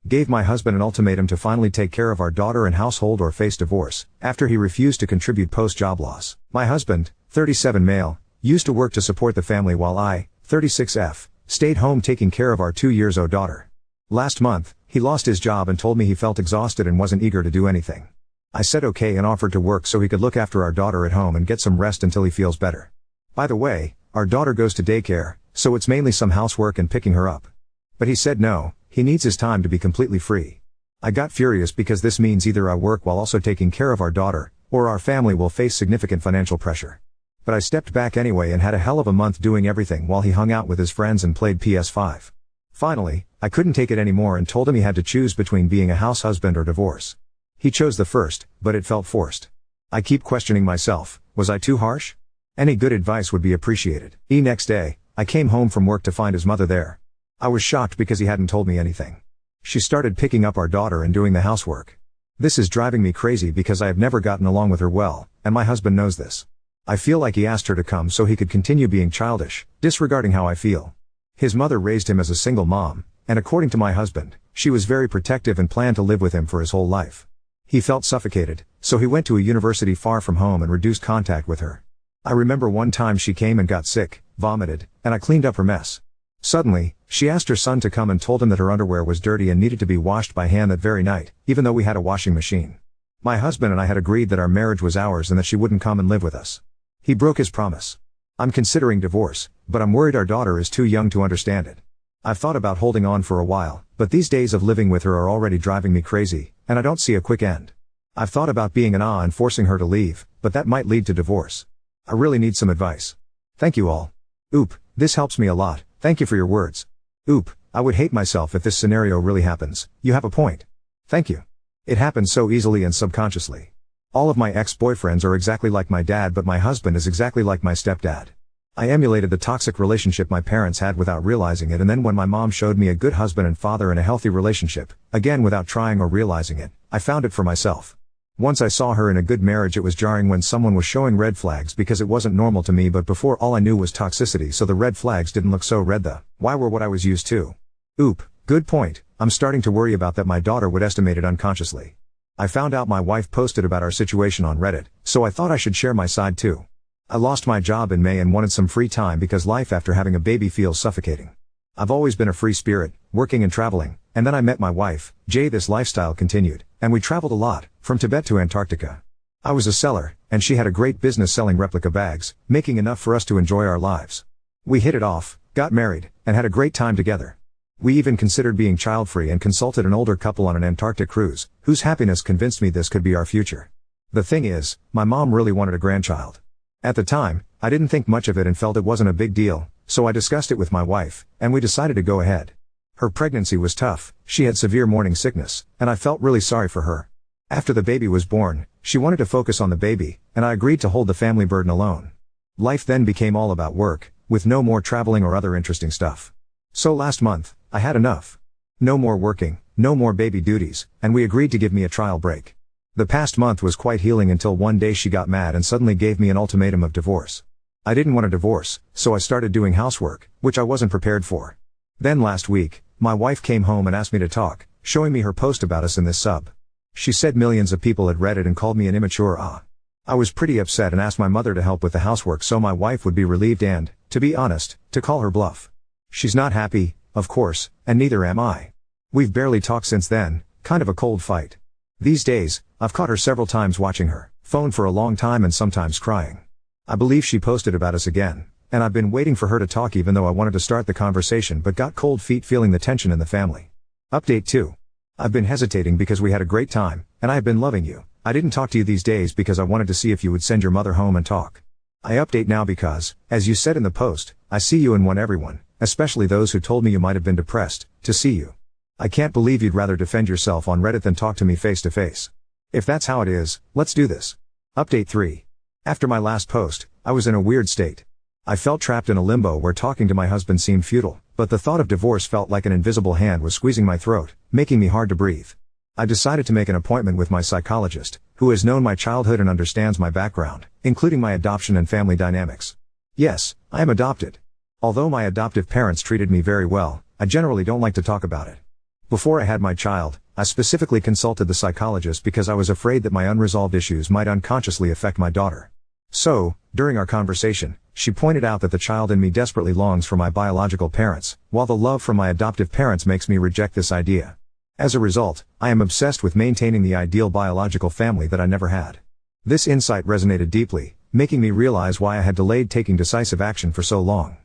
gave my husband an ultimatum to finally take care of our daughter and household or face divorce, after he refused to contribute post-job loss. My husband, 37 male, used to work to support the family while I, 36F, stayed home taking care of our 2-year-old daughter. Last month, he lost his job and told me he felt exhausted and wasn't eager to do anything. I said okay and offered to work so he could look after our daughter at home and get some rest until he feels better. By the way, our daughter goes to daycare, so it's mainly some housework and picking her up. But he said no, he needs his time to be completely free. I got furious because this means either I work while also taking care of our daughter, or our family will face significant financial pressure. But I stepped back anyway and had a hell of a month doing everything while he hung out with his friends and played PS5. Finally, I couldn't take it anymore and told him he had to choose between being a house husband or divorce. He chose the first, but it felt forced. I keep questioning myself, was I too harsh? Any good advice would be appreciated. Next day, I came home from work to find his mother there. I was shocked because he hadn't told me anything. She started picking up our daughter and doing the housework. This is driving me crazy because I have never gotten along with her well, and my husband knows this. I feel like he asked her to come so he could continue being childish, disregarding how I feel. His mother raised him as a single mom, and according to my husband, she was very protective and planned to live with him for his whole life. He felt suffocated, so he went to a university far from home and reduced contact with her. I remember one time she came and got sick, vomited, and I cleaned up her mess. Suddenly, she asked her son to come and told him that her underwear was dirty and needed to be washed by hand that very night, even though we had a washing machine. My husband and I had agreed that our marriage was ours and that she wouldn't come and live with us. He broke his promise. I'm considering divorce, but I'm worried our daughter is too young to understand it. I've thought about holding on for a while, but these days of living with her are already driving me crazy, and I don't see a quick end. I've thought about being an and forcing her to leave, but that might lead to divorce. I really need some advice. Thank you all. Oop, this helps me a lot, thank you for your words. Oop, I would hate myself if this scenario really happens, you have a point. Thank you. It happens so easily and subconsciously. All of my ex-boyfriends are exactly like my dad, but my husband is exactly like my stepdad. I emulated the toxic relationship my parents had without realizing it, and then when my mom showed me a good husband and father in a healthy relationship, again without trying or realizing it, I found it for myself. Once I saw her in a good marriage, it was jarring when someone was showing red flags because it wasn't normal to me, but before all I knew was toxicity, so the red flags didn't look so red. Why were what I was used to. Oop, good point, I'm starting to worry about that my daughter would estimate it unconsciously. I found out my wife posted about our situation on Reddit, so I thought I should share my side too. I lost my job in May and wanted some free time because life after having a baby feels suffocating. I've always been a free spirit, working and traveling, and then I met my wife, Jay. This lifestyle continued, and we traveled a lot, from Tibet to Antarctica. I was a seller, and she had a great business selling replica bags, making enough for us to enjoy our lives. We hit it off, got married, and had a great time together. We even considered being child-free and consulted an older couple on an Antarctic cruise, whose happiness convinced me this could be our future. The thing is, my mom really wanted a grandchild. At the time, I didn't think much of it and felt it wasn't a big deal, so I discussed it with my wife, and we decided to go ahead. Her pregnancy was tough, she had severe morning sickness, and I felt really sorry for her. After the baby was born, she wanted to focus on the baby, and I agreed to hold the family burden alone. Life then became all about work, with no more traveling or other interesting stuff. So last month, I had enough. No more working, no more baby duties, and we agreed to give me a trial break. The past month was quite healing until one day she got mad and suddenly gave me an ultimatum of divorce. I didn't want a divorce, so I started doing housework, which I wasn't prepared for. Then last week, my wife came home and asked me to talk, showing me her post about us in this sub. She said millions of people had read it and called me an immature. I was pretty upset and asked my mother to help with the housework so my wife would be relieved and, to be honest, to call her bluff. She's not happy, of course, and neither am I. We've barely talked since then, kind of a cold fight. These days, I've caught her several times watching her phone for a long time and sometimes crying. I believe she posted about us again, and I've been waiting for her to talk even though I wanted to start the conversation but got cold feet feeling the tension in the family. Update 2. I've been hesitating because we had a great time, and I have been loving you. I didn't talk to you these days because I wanted to see if you would send your mother home and talk. I update now because, as you said in the post, I see you and want everyone, especially those who told me you might have been depressed, to see you. I can't believe you'd rather defend yourself on Reddit than talk to me face to face. If that's how it is, let's do this. Update 3. After my last post, I was in a weird state. I felt trapped in a limbo where talking to my husband seemed futile, but the thought of divorce felt like an invisible hand was squeezing my throat, making me hard to breathe. I decided to make an appointment with my psychologist, who has known my childhood and understands my background, including my adoption and family dynamics. Yes, I am adopted. Although my adoptive parents treated me very well, I generally don't like to talk about it. Before I had my child, I specifically consulted the psychologist because I was afraid that my unresolved issues might unconsciously affect my daughter. So, during our conversation, she pointed out that the child in me desperately longs for my biological parents, while the love from my adoptive parents makes me reject this idea. As a result, I am obsessed with maintaining the ideal biological family that I never had. This insight resonated deeply, making me realize why I had delayed taking decisive action for so long.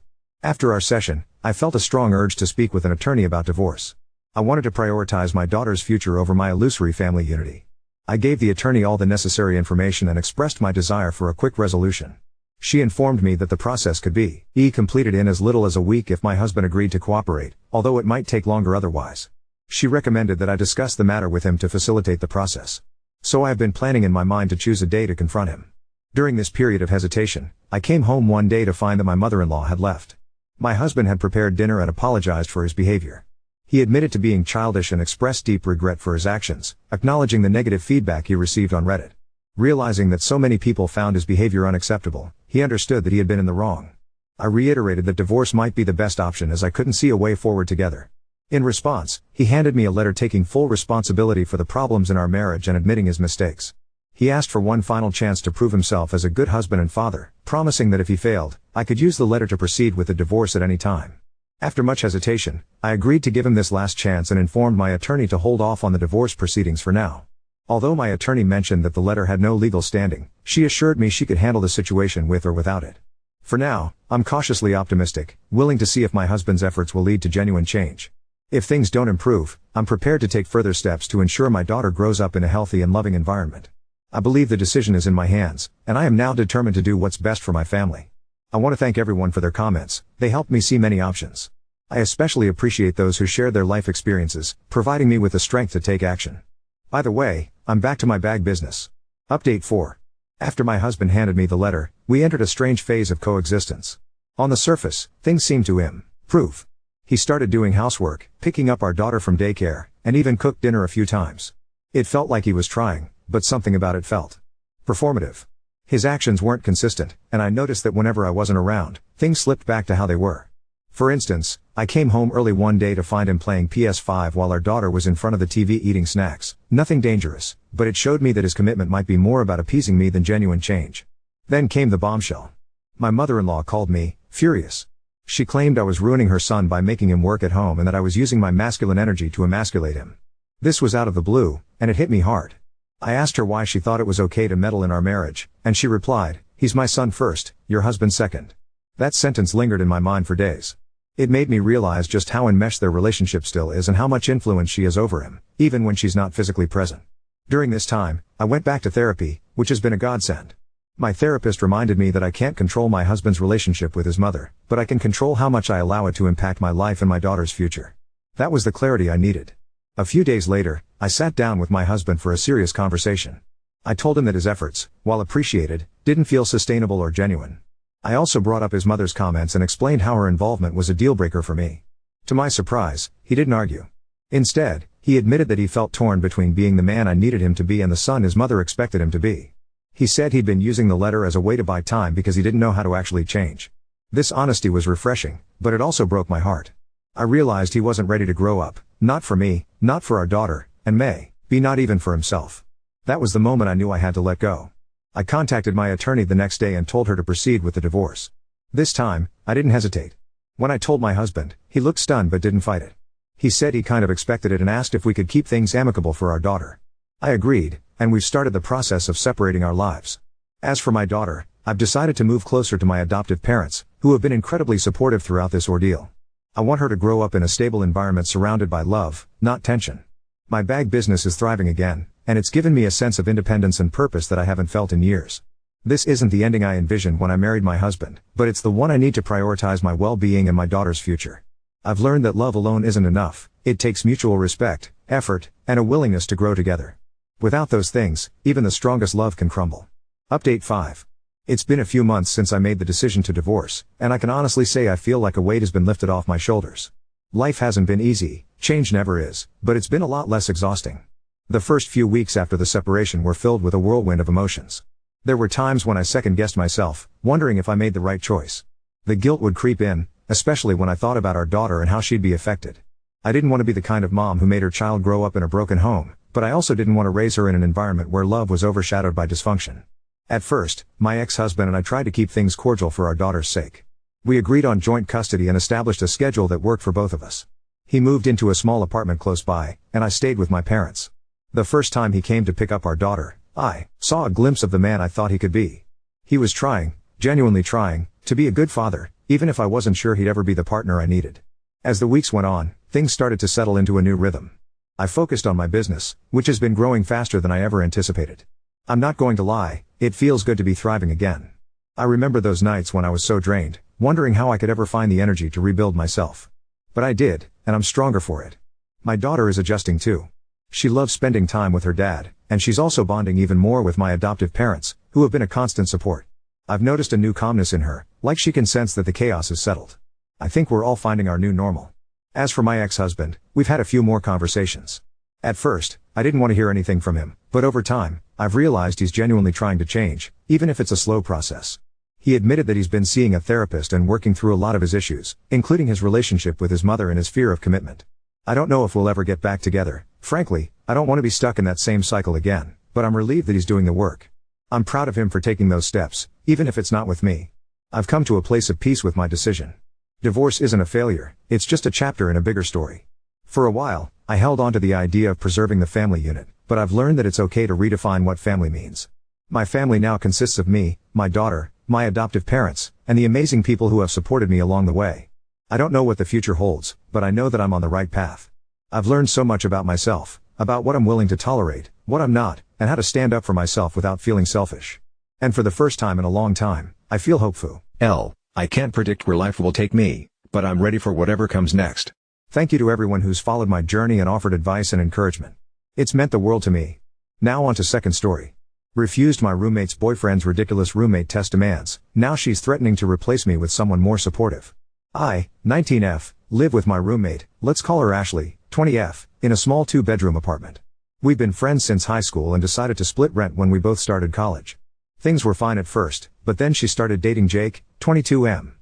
After our session, I felt a strong urge to speak with an attorney about divorce. I wanted to prioritize my daughter's future over my illusory family unity. I gave the attorney all the necessary information and expressed my desire for a quick resolution. She informed me that the process could be completed in as little as a week if my husband agreed to cooperate, although it might take longer otherwise. She recommended that I discuss the matter with him to facilitate the process. So I have been planning in my mind to choose a day to confront him. During this period of hesitation, I came home one day to find that my mother-in-law had left. My husband had prepared dinner and apologized for his behavior. He admitted to being childish and expressed deep regret for his actions, acknowledging the negative feedback he received on Reddit. Realizing that so many people found his behavior unacceptable, he understood that he had been in the wrong. I reiterated that divorce might be the best option as I couldn't see a way forward together. In response, he handed me a letter taking full responsibility for the problems in our marriage and admitting his mistakes. He asked for one final chance to prove himself as a good husband and father, promising that if he failed, I could use the letter to proceed with the divorce at any time. After much hesitation, I agreed to give him this last chance and informed my attorney to hold off on the divorce proceedings for now. Although my attorney mentioned that the letter had no legal standing, she assured me she could handle the situation with or without it. For now, I'm cautiously optimistic, willing to see if my husband's efforts will lead to genuine change. If things don't improve, I'm prepared to take further steps to ensure my daughter grows up in a healthy and loving environment. I believe the decision is in my hands, and I am now determined to do what's best for my family. I want to thank everyone for their comments. They helped me see many options. I especially appreciate those who shared their life experiences, providing me with the strength to take action. By the way, I'm back to my bag business. Update 4. After my husband handed me the letter, we entered a strange phase of coexistence. On the surface, things seemed to improve. He started doing housework, picking up our daughter from daycare, and even cooked dinner a few times. It felt like he was trying, but something about it felt performative. His actions weren't consistent, and I noticed that whenever I wasn't around, things slipped back to how they were. For instance, I came home early one day to find him playing PS5 while our daughter was in front of the TV eating snacks. Nothing dangerous, but it showed me that his commitment might be more about appeasing me than genuine change. Then came the bombshell. My mother-in-law called me furious. She claimed I was ruining her son by making him work at home and that I was using my masculine energy to emasculate him. This was out of the blue, and it hit me hard. I asked her why she thought it was okay to meddle in our marriage, and she replied, "He's my son first, your husband second." That sentence lingered in my mind for days. It made me realize just how enmeshed their relationship still is and how much influence she has over him, even when she's not physically present. During this time, I went back to therapy, which has been a godsend. My therapist reminded me that I can't control my husband's relationship with his mother, but I can control how much I allow it to impact my life and my daughter's future. That was the clarity I needed. A few days later, I sat down with my husband for a serious conversation. I told him that his efforts, while appreciated, didn't feel sustainable or genuine. I also brought up his mother's comments and explained how her involvement was a deal-breaker for me. To my surprise, he didn't argue. Instead, he admitted that he felt torn between being the man I needed him to be and the son his mother expected him to be. He said he'd been using the letter as a way to buy time because he didn't know how to actually change. This honesty was refreshing, but it also broke my heart. I realized he wasn't ready to grow up, not for me, not for our daughter, and not even for himself. That was the moment I knew I had to let go. I contacted my attorney the next day and told her to proceed with the divorce. This time, I didn't hesitate. When I told my husband, he looked stunned but didn't fight it. He said he kind of expected it and asked if we could keep things amicable for our daughter. I agreed, and we've started the process of separating our lives. As for my daughter, I've decided to move closer to my adoptive parents, who have been incredibly supportive throughout this ordeal. I want her to grow up in a stable environment surrounded by love, not tension. My bag business is thriving again, and it's given me a sense of independence and purpose that I haven't felt in years. This isn't the ending I envisioned when I married my husband, but it's the one I need to prioritize my well-being and my daughter's future. I've learned that love alone isn't enough. It takes mutual respect, effort, and a willingness to grow together. Without those things, even the strongest love can crumble. Update 5. It's been a few months since I made the decision to divorce, and I can honestly say I feel like a weight has been lifted off my shoulders. Life hasn't been easy, change never is, but it's been a lot less exhausting. The first few weeks after the separation were filled with a whirlwind of emotions. There were times when I second-guessed myself, wondering if I made the right choice. The guilt would creep in, especially when I thought about our daughter and how she'd be affected. I didn't want to be the kind of mom who made her child grow up in a broken home, but I also didn't want to raise her in an environment where love was overshadowed by dysfunction. At first, my ex-husband and I tried to keep things cordial for our daughter's sake. We agreed on joint custody and established a schedule that worked for both of us. He moved into a small apartment close by, and I stayed with my parents. The first time he came to pick up our daughter, I saw a glimpse of the man I thought he could be. He was trying, genuinely trying, to be a good father, even if I wasn't sure he'd ever be the partner I needed. As the weeks went on, things started to settle into a new rhythm. I focused on my business, which has been growing faster than I ever anticipated. I'm not going to lie, it feels good to be thriving again. I remember those nights when I was so drained, wondering how I could ever find the energy to rebuild myself. But I did, and I'm stronger for it. My daughter is adjusting too. She loves spending time with her dad, and she's also bonding even more with my adoptive parents, who have been a constant support. I've noticed a new calmness in her, like she can sense that the chaos is settled. I think we're all finding our new normal. As for my ex-husband, we've had a few more conversations. At first, I didn't want to hear anything from him, but over time, I've realized he's genuinely trying to change, even if it's a slow process. He admitted that he's been seeing a therapist and working through a lot of his issues, including his relationship with his mother and his fear of commitment. I don't know if we'll ever get back together. Frankly, I don't want to be stuck in that same cycle again, but I'm relieved that he's doing the work. I'm proud of him for taking those steps, even if it's not with me. I've come to a place of peace with my decision. Divorce isn't a failure, it's just a chapter in a bigger story. For a while, I held on to the idea of preserving the family unit, but I've learned that it's okay to redefine what family means. My family now consists of me, my daughter, my adoptive parents, and the amazing people who have supported me along the way. I don't know what the future holds, but I know that I'm on the right path. I've learned so much about myself, about what I'm willing to tolerate, what I'm not, and how to stand up for myself without feeling selfish. And for the first time in a long time, I feel hopeful. I can't predict where life will take me, but I'm ready for whatever comes next. Thank you to everyone who's followed my journey and offered advice and encouragement. It's meant the world to me. Now on to second story. Refused my roommate's boyfriend's ridiculous roommate test demands. Now she's threatening to replace me with someone more supportive. I, 19F, live with my roommate, let's call her Ashley, 20F, in a small 2-bedroom apartment. We've been friends since high school and decided to split rent when we both started college. Things were fine at first, but then she started dating Jake, 22M.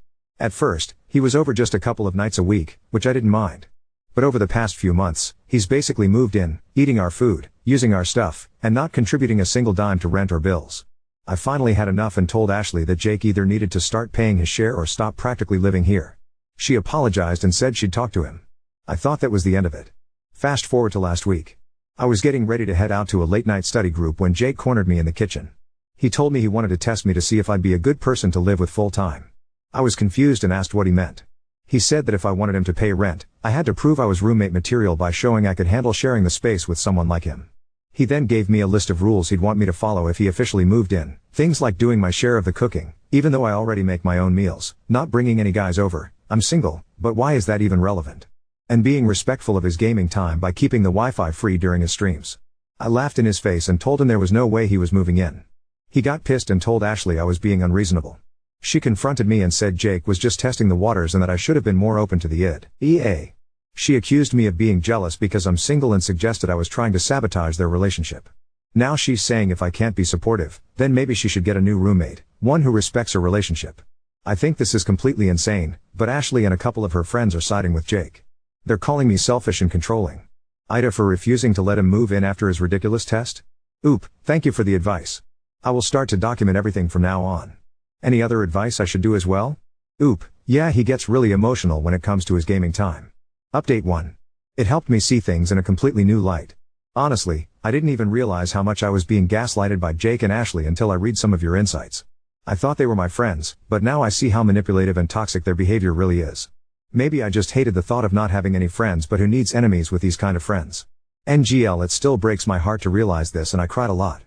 At first, he was over just a couple of nights a week, which I didn't mind. But over the past few months, he's basically moved in, eating our food, using our stuff, and not contributing a single dime to rent or bills. I finally had enough and told Ashley that Jake either needed to start paying his share or stop practically living here. She apologized and said she'd talk to him. I thought that was the end of it. Fast forward to last week. I was getting ready to head out to a late-night study group when Jake cornered me in the kitchen. He told me he wanted to test me to see if I'd be a good person to live with full-time. I was confused and asked what he meant. He said that if I wanted him to pay rent, I had to prove I was roommate material by showing I could handle sharing the space with someone like him. He then gave me a list of rules he'd want me to follow if he officially moved in, things like doing my share of the cooking, even though I already make my own meals, not bringing any guys over, I'm single, but why is that even relevant? And being respectful of his gaming time by keeping the Wi-Fi free during his streams. I laughed in his face and told him there was no way he was moving in. He got pissed and told Ashley I was being unreasonable. She confronted me and said Jake was just testing the waters and that I should have been more open to the EA. She accused me of being jealous because I'm single and suggested I was trying to sabotage their relationship. Now she's saying if I can't be supportive, then maybe she should get a new roommate, one who respects her relationship. I think this is completely insane, but Ashley and a couple of her friends are siding with Jake. They're calling me selfish and controlling. Ida for refusing to let him move in after his ridiculous test? Oop, thank you for the advice. I will start to document everything from now on. Any other advice I should do as well? Oop, yeah, he gets really emotional when it comes to his gaming time. Update 1. It helped me see things in a completely new light. Honestly, I didn't even realize how much I was being gaslighted by Jake and Ashley until I read some of your insights. I thought they were my friends, but now I see how manipulative and toxic their behavior really is. Maybe I just hated the thought of not having any friends, but who needs enemies with these kind of friends? NGL, it still breaks my heart to realize this and I cried a lot.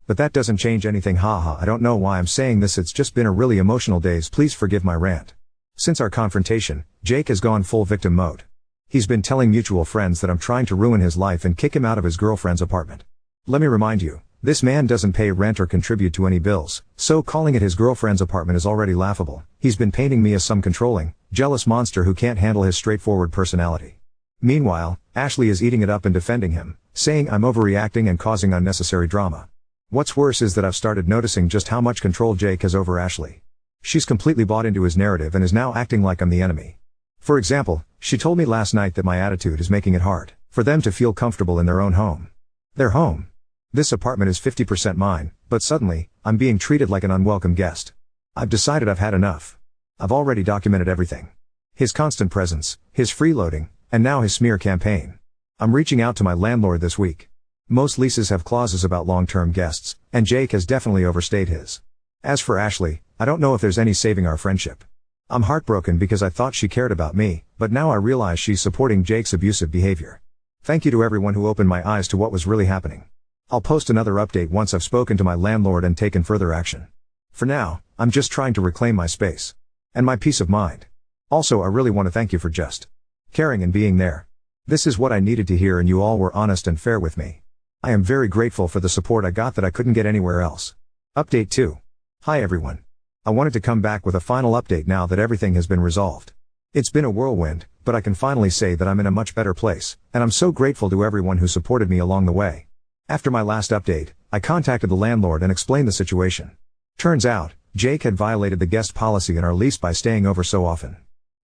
But that doesn't change anything, haha. I don't know why I'm saying this, it's just been a really emotional days, please forgive my rant. Since our confrontation, Jake has gone full victim mode. He's been telling mutual friends that I'm trying to ruin his life and kick him out of his girlfriend's apartment. Let me remind you, this man doesn't pay rent or contribute to any bills, so calling it his girlfriend's apartment is already laughable. He's been painting me as some controlling, jealous monster who can't handle his straightforward personality. Meanwhile, Ashley is eating it up and defending him, saying I'm overreacting and causing unnecessary drama. What's worse is that I've started noticing just how much control Jake has over Ashley. She's completely bought into his narrative and is now acting like I'm the enemy. For example, she told me last night that my attitude is making it hard for them to feel comfortable in their own home. Their home. This apartment is 50% mine, but suddenly, I'm being treated like an unwelcome guest. I've decided I've had enough. I've already documented everything. His constant presence, his freeloading, and now his smear campaign. I'm reaching out to my landlord this week. Most leases have clauses about long-term guests, and Jake has definitely overstayed his. As for Ashley, I don't know if there's any saving our friendship. I'm heartbroken because I thought she cared about me, but now I realize she's supporting Jake's abusive behavior. Thank you to everyone who opened my eyes to what was really happening. I'll post another update once I've spoken to my landlord and taken further action. For now, I'm just trying to reclaim my space. And my peace of mind. Also, I really want to thank you for just caring and being there. This is what I needed to hear, and you all were honest and fair with me. I am very grateful for the support I got that I couldn't get anywhere else. Update 2. Hi everyone. I wanted to come back with a final update now that everything has been resolved. It's been a whirlwind, but I can finally say that I'm in a much better place, and I'm so grateful to everyone who supported me along the way. After my last update, I contacted the landlord and explained the situation. Turns out, Jake had violated the guest policy in our lease by staying over so often.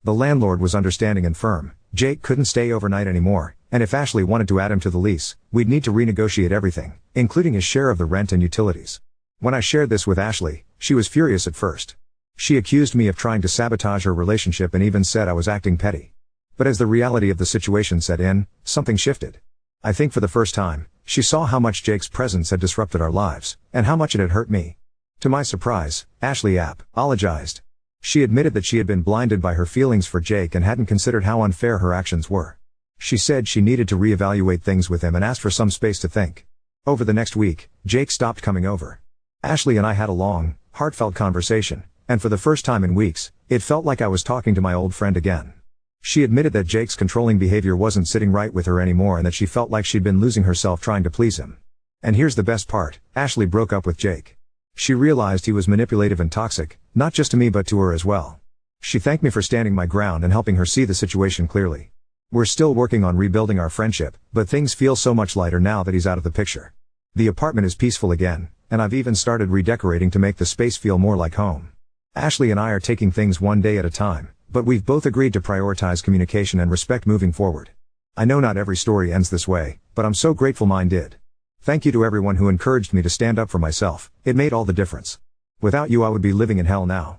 The landlord was understanding and firm. Jake couldn't stay overnight anymore, and if Ashley wanted to add him to the lease, we'd need to renegotiate everything, including his share of the rent and utilities. When I shared this with Ashley, she was furious at first. She accused me of trying to sabotage her relationship and even said I was acting petty. But as the reality of the situation set in, something shifted. I think for the first time, she saw how much Jake's presence had disrupted our lives, and how much it had hurt me. To my surprise, Ashley apologized. She admitted that she had been blinded by her feelings for Jake and hadn't considered how unfair her actions were. She said she needed to reevaluate things with him and asked for some space to think. Over the next week, Jake stopped coming over. Ashley and I had a long, heartfelt conversation, and for the first time in weeks, it felt like I was talking to my old friend again. She admitted that Jake's controlling behavior wasn't sitting right with her anymore and that she felt like she'd been losing herself trying to please him. And here's the best part, Ashley broke up with Jake. She realized he was manipulative and toxic, not just to me but to her as well. She thanked me for standing my ground and helping her see the situation clearly. We're still working on rebuilding our friendship, but things feel so much lighter now that he's out of the picture. The apartment is peaceful again, and I've even started redecorating to make the space feel more like home. Ashley and I are taking things one day at a time, but we've both agreed to prioritize communication and respect moving forward. I know not every story ends this way, but I'm so grateful mine did. Thank you to everyone who encouraged me to stand up for myself. It made all the difference. Without you I would be living in hell now.